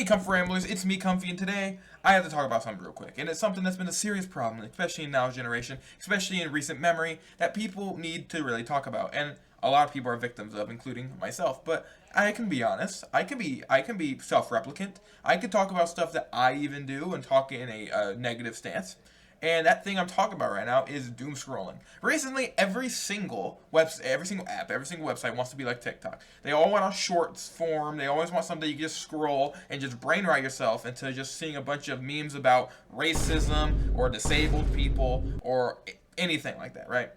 Hey Kumph Ramblers, it's me Kumph-E, and today I have to talk about something real quick. And it's something that's been a serious problem, especially in now's generation, especially in recent memory, that people need to really talk about. And a lot of people are victims of, including myself. But I can be honest, I can be self-replicant. I can talk about stuff that I even do and talk in a negative stance. And that thing I'm talking about right now is doom scrolling. Recently, every single website, every single app, every single website wants to be like TikTok. They all want a shorts form. They always want something you can just scroll and just brain rot yourself into just seeing a bunch of memes about racism or disabled people or anything like that, right?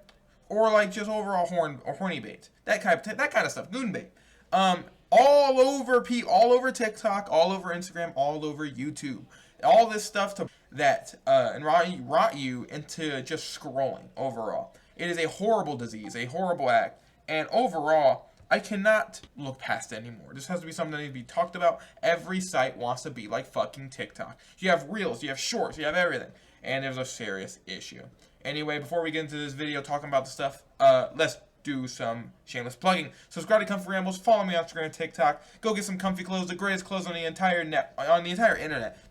Or like just overall horny bait. That kind of stuff. Goon bait. All over TikTok, all over Instagram, all over YouTube. All this stuff that rot you into just scrolling overall. It is a horrible disease, a horrible act, and overall, I cannot look past it anymore. This has to be something that needs to be talked about. Every site wants to be like fucking TikTok. You have reels, you have shorts, you have everything, and there's a serious issue. Anyway, before we get into this video talking about the stuff, let's do some shameless plugging. Subscribe to Kumph Rambles, follow me on Instagram and TikTok, go get some comfy clothes, the greatest clothes on the entire internet,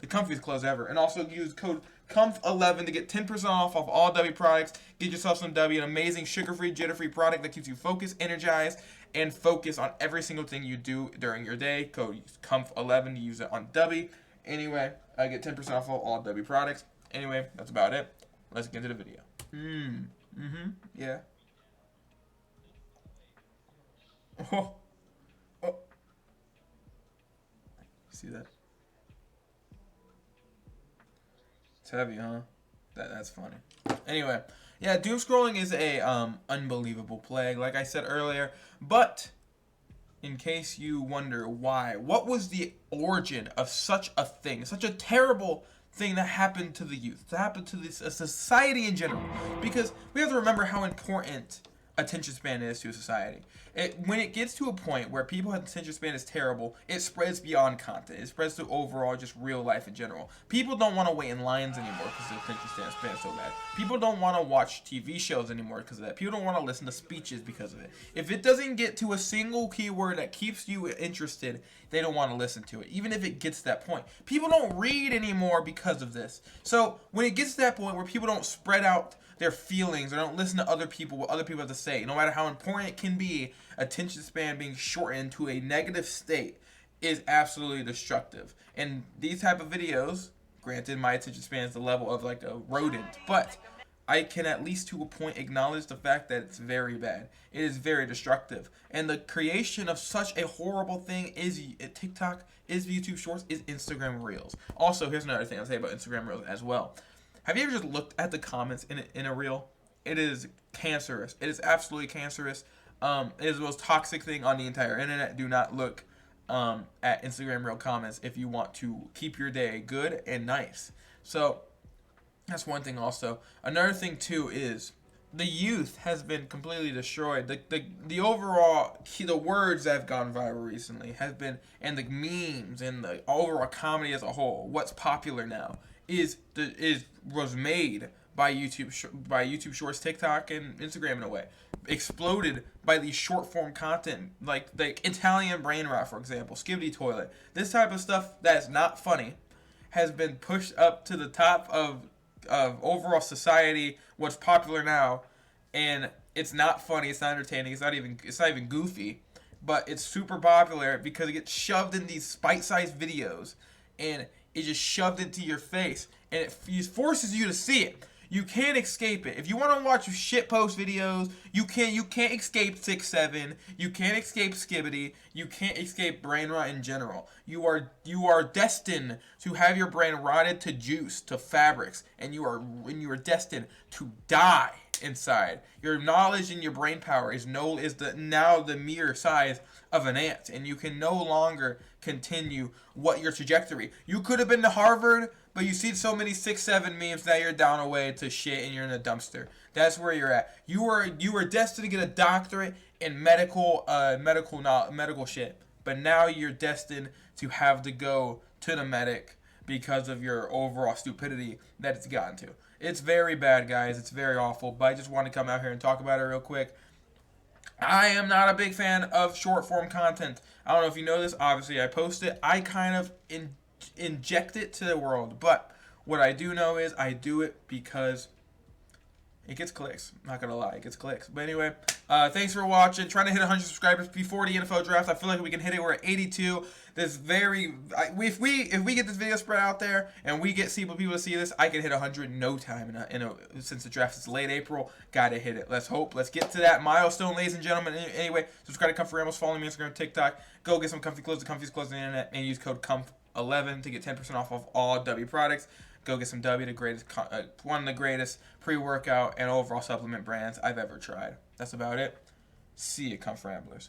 the comfiest clothes ever, and also use code KUMPH11 to get 10% off all W products. Get yourself some W, an amazing sugar-free, jitter-free product that keeps you focused, energized, and focused on every single thing you do during your day. Code KUMPH11 to use it on W. Anyway, I get 10% off all W products. Anyway, that's about it. Let's get into the video. Yeah. Oh. See that? It's heavy, huh? That's funny. Anyway, yeah, doom scrolling is a unbelievable plague, like I said earlier. But in case you wonder why, what was the origin of such a thing, such a terrible thing that happened to the youth, that happened to this society in general? Because we have to remember how important attention span is to a society. When it gets to a point where people's attention span is terrible, it spreads beyond content. It spreads to overall just real life in general. People don't want to wait in lines anymore because the attention span is so bad. People don't want to watch TV shows anymore because of that. People don't want to listen to speeches because of it. If it doesn't get to a single keyword that keeps you interested, they don't want to listen to it, even if it gets to that point. People don't read anymore because of this. So when it gets to that point where people don't spread out their feelings or don't listen to other people, what other people have to say, no matter how important it can be, attention span being shortened to a negative state is absolutely destructive. And these type of videos, granted my attention span is the level of like a rodent, but I can at least to a point acknowledge the fact that it's very bad. It is very destructive. And the creation of such a horrible thing is TikTok, is YouTube Shorts, is Instagram Reels. Also, here's another thing I'll say about Instagram Reels as well. Have you ever just looked at the comments in a reel? It is cancerous. It is absolutely cancerous. It is the most toxic thing on the entire internet. Do not look at Instagram reel comments if you want to keep your day good and nice. So that's one thing also. Another thing too is the youth has been completely destroyed. The overall the words that have gone viral recently have been, and the memes and the overall comedy as a whole, what's popular now was made by YouTube Shorts, TikTok, and Instagram in a way. Exploded by these short form content like the Italian Brainrot, for example, Skibbity Toilet. This type of stuff that's not funny has been pushed up to the top of overall society, what's popular now, and it's not funny, it's not entertaining, it's not even goofy, but it's super popular because it gets shoved in these bite-sized videos and it's just shoved into your face, and it forces you to see it. You can't escape it. If you want to watch shitpost videos, you can't escape 6-7. You can't escape Skibbity. You can't escape Brainrot in general. You are destined to have your brain rotted to juice, to fabrics, and you are destined to die inside. Your knowledge and your brain power is now the mere size of an ant, and you can no longer continue your trajectory. You could have been to Harvard, but you see so many 6-7 memes that you're down away to shit and you're in a dumpster. That's where you're at. You were destined to get a doctorate in medical shit, but now you're destined to have to go to the medic because of your overall stupidity that it's gotten to. It's very bad, guys. It's very awful, but I just want to come out here and talk about it real quick. I am not a big fan of short form content. I don't know if you know this. Obviously, I post it. I kind of inject it to the world. But what I do know is I do it because it gets clicks. Not gonna lie, it gets clicks. But anyway, thanks for watching. Trying to hit 100 subscribers before the NFL draft. I feel like we can hit it. We're at 82. If we get this video spread out there and we get people to see this, I can hit 100 in no time. Since the draft is late April, gotta hit it. Let's hope. Let's get to that milestone, ladies and gentlemen. Anyway, subscribe to Kumph-E Ramos. Follow me on Instagram, TikTok. Go get some comfy clothes. The comfiest clothes on the internet, and use code KUMPH11 to get 10% off of all W products. Go get some W, one of the greatest pre-workout and overall supplement brands I've ever tried. That's about it. See you, Kumph Ramblers.